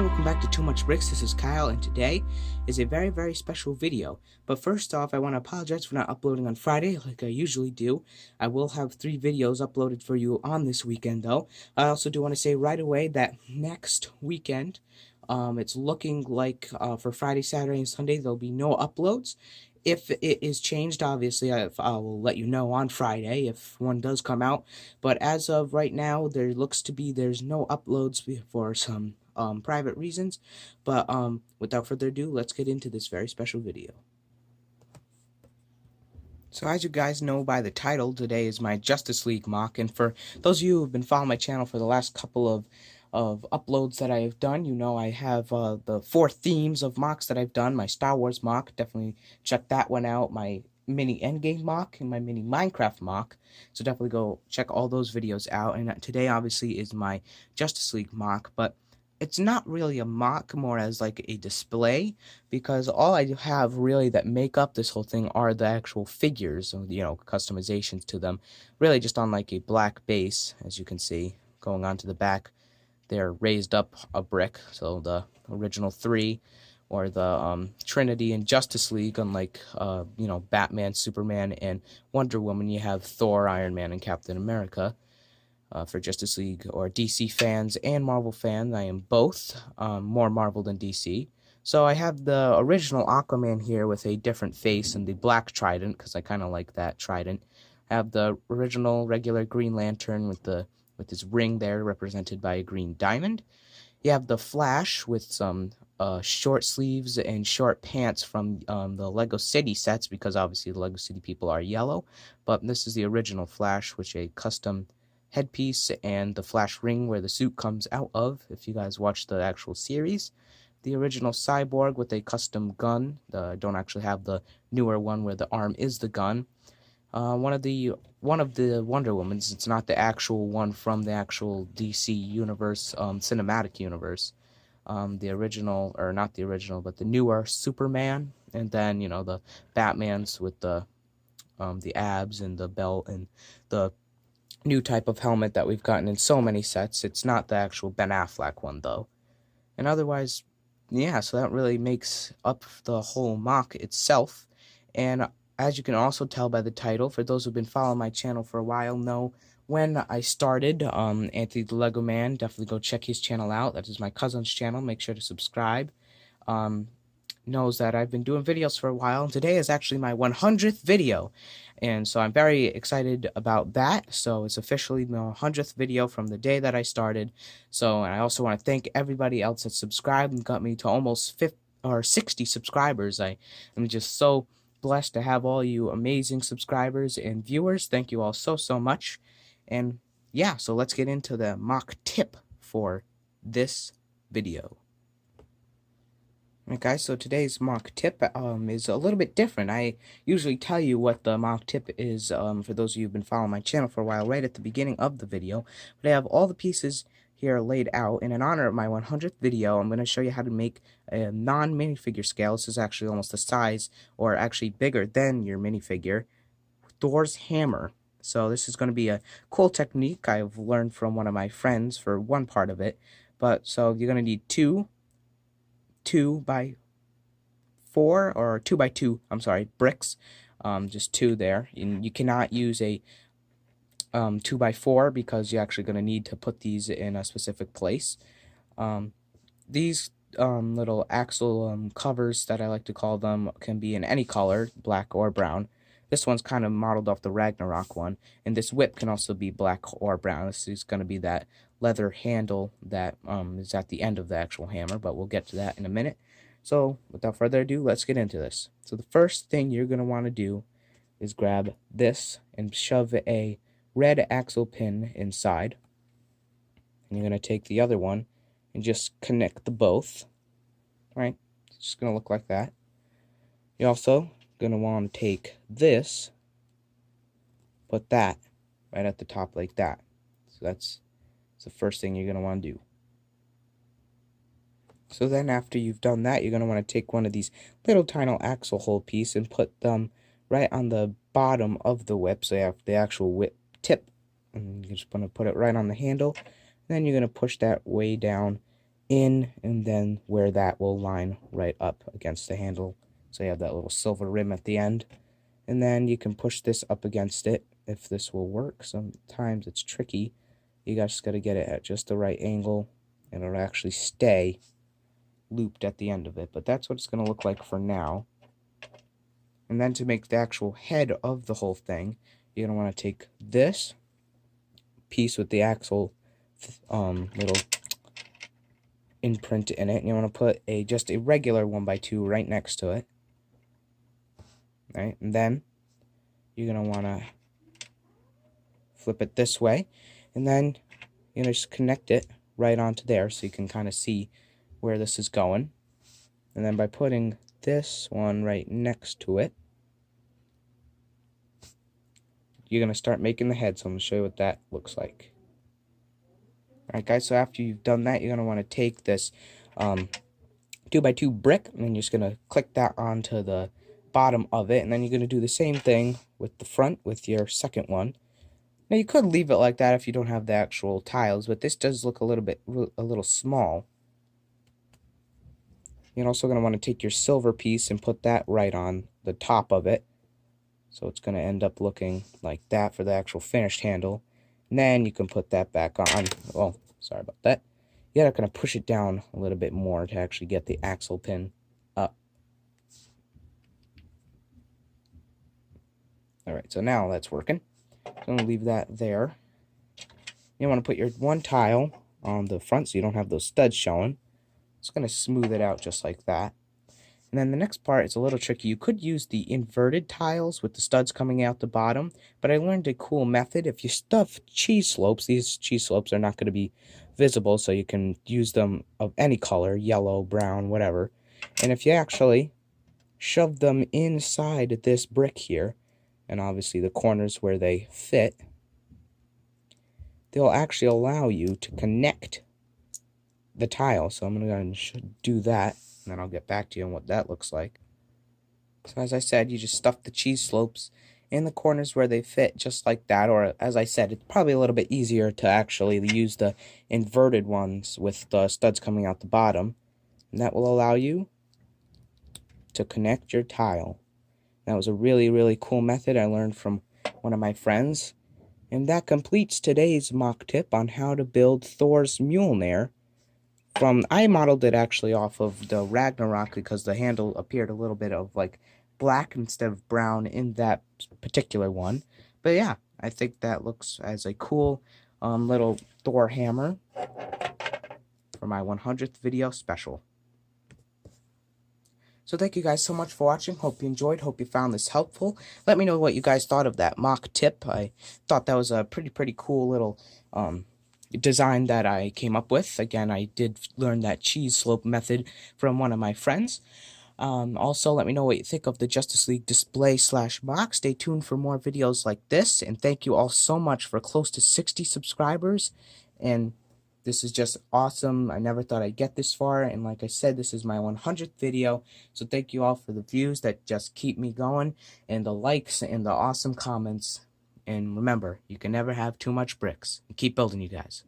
welcome back to Too Much Bricks. This is Kyle, and today is a very special video. But first off, I want to apologize for not uploading on Friday like I usually do. I will have 3 videos uploaded for you on this weekend, though. I also do want to say right away that next weekend, it's looking like for Friday, Saturday, and Sunday, there'll be no uploads. If it is changed, obviously, I will let you know on Friday if one does come out. But as of right now, there looks to be there's no uploads for some private reasons. But without further ado, let's get into this very special video. So as you guys know by the title, today is my Justice League mock, and for those of you who have been following my channel for the last couple of uploads that I have done, you know I have the 4 themes of mocks that I've done. My Star Wars mock, definitely check that one out. My mini Endgame mock and my mini Minecraft mock, so definitely go check all those videos out. And today obviously is my Justice League mock, but it's not really a mock, more as like a display, because all I have really that make up this whole thing are the actual figures, you know, customizations to them, really just on like a black base, as you can see. Going on to the back, they're raised up a brick, so the original 3, or the Trinity and Justice League, unlike you know, Batman, Superman, and Wonder Woman, you have Thor, Iron Man, and Captain America. For Justice League or DC fans and Marvel fans, I am both, more Marvel than DC. So I have the original Aquaman here with a different face and the black trident, because I kind of like that trident. I have the original regular Green Lantern with his ring there, represented by a green diamond. You have the Flash with some short sleeves and short pants from the Lego City sets, because obviously the Lego City people are yellow. But this is the original Flash, which a custom headpiece and the Flash ring where the suit comes out of, if you guys watch the actual series. The original Cyborg with a custom gun. I don't actually have the newer one where the arm is the gun. One of the Wonder Womans. It's not the actual one from the actual DC universe, cinematic universe. The original, or not the original, but the newer Superman, and then, you know, the Batmans with the abs and the belt and the new type of helmet that we've gotten in so many sets. It's not the actual Ben Affleck one, though. And otherwise, yeah, so that really makes up the whole mock itself. And as you can also tell by the title, for those who've been following my channel for a while, know when I started, Anthony the Lego Man, definitely go check his channel out. That is my cousin's channel. Make sure to subscribe. Knows that I've been doing videos for a while, and today is actually my 100th video, and so I'm very excited about that. So it's officially my 100th video from the day that I started. So, and I also want to thank everybody else that subscribed and got me to almost 50 or 60 subscribers. I am just so blessed to have all you amazing subscribers and viewers. Thank you all so much. And yeah, so let's get into the mock tip for this video. Alright guys, so today's mock tip is a little bit different. I usually tell you what the mock tip is, for those of you who've been following my channel for a while, right at the beginning of the video. But I have all the pieces here laid out, and in honor of my 100th video, I'm going to show you how to make a non-minifigure scale. This is actually almost the size, or actually bigger than your minifigure, Thor's hammer. So this is going to be a cool technique I've learned from one of my friends for one part of it. But so you're going to need 2 by 4 or 2 by 2, I'm sorry, bricks, just 2 there. And you cannot use a 2 by 4 because you're actually going to need to put these in a specific place. These little axle covers that I like to call them can be in any color, black or brown. This one's kind of modeled off the Ragnarok one, and this whip can also be black or brown. This is going to be that leather handle that is at the end of the actual hammer, but we'll get to that in a minute. So without further ado, let's get into this. So the first thing you're going to want to do is grab this and shove a red axle pin inside, and you're going to take the other one and just connect the both. Right, it's just going to look like that. You also going to want to take this, put that right at the top like that. So that's the first thing you're going to want to do. So then after you've done that, you're going to want to take one of these little tiny axle hole piece and put them right on the bottom of the whip, so you have the actual whip tip, and you're just going to put it right on the handle. Then you're going to push that way down in, and then where that will line right up against the handle. So you have that little silver rim at the end. And then you can push this up against it if this will work. Sometimes it's tricky. You guys just got to get it at just the right angle, and it'll actually stay looped at the end of it. But that's what it's going to look like for now. And then to make the actual head of the whole thing, you're going to want to take this piece with the axle little imprint in it, and you want to put just a regular 1x2 right next to it. Right, and then you're going to want to flip it this way, and then you're going to just connect it right onto there so you can kind of see where this is going. And then by putting this one right next to it, you're going to start making the head. So I'm going to show you what that looks like. Alright guys, so after you've done that, you're going to want to take this 2x2 brick, and you're just going to click that onto the bottom of it, and then you're going to do the same thing with the front with your second one. Now you could leave it like that if you don't have the actual tiles, but this does look a little small. You're also going to want to take your silver piece and put that right on the top of it. So it's going to end up looking like that for the actual finished handle. And then you can put that back on. Oh, sorry about that. You gotta kind of push it down a little bit more to actually get the axle pin up. Alright, so now that's working. So I'm going to leave that there. You want to put your one tile on the front so you don't have those studs showing. It's going to smooth it out just like that. And then the next part is a little tricky. You could use the inverted tiles with the studs coming out the bottom, but I learned a cool method. If you stuff cheese slopes, these cheese slopes are not going to be visible, so you can use them of any color, yellow, brown, whatever. And if you actually shove them inside this brick here, and obviously the corners where they fit, they'll actually allow you to connect the tile. So I'm going to go ahead and do that, and then I'll get back to you on what that looks like. So as I said, you just stuff the cheese slopes in the corners where they fit, just like that. Or as I said, it's probably a little bit easier to actually use the inverted ones with the studs coming out the bottom. And that will allow you to connect your tile. That was a really, really cool method I learned from one of my friends. And that completes today's mock tip on how to build Thor's Mjolnir. I modeled it actually off of the Ragnarok because the handle appeared a little bit of like black instead of brown in that particular one. But yeah, I think that looks as a cool little Thor hammer for my 100th video special. So thank you guys so much for watching. Hope you enjoyed. Hope you found this helpful. Let me know what you guys thought of that mock tip. I thought that was a pretty cool little design that I came up with. Again, I did learn that cheese slope method from one of my friends. Also, let me know what you think of the Justice League display/mock. Stay tuned for more videos like this, and thank you all so much for close to 60 subscribers, and this is just awesome. I never thought I'd get this far, and like I said, this is my 100th video, so thank you all for the views that just keep me going, and the likes, and the awesome comments. And remember, you can never have too much bricks. Keep building, you guys.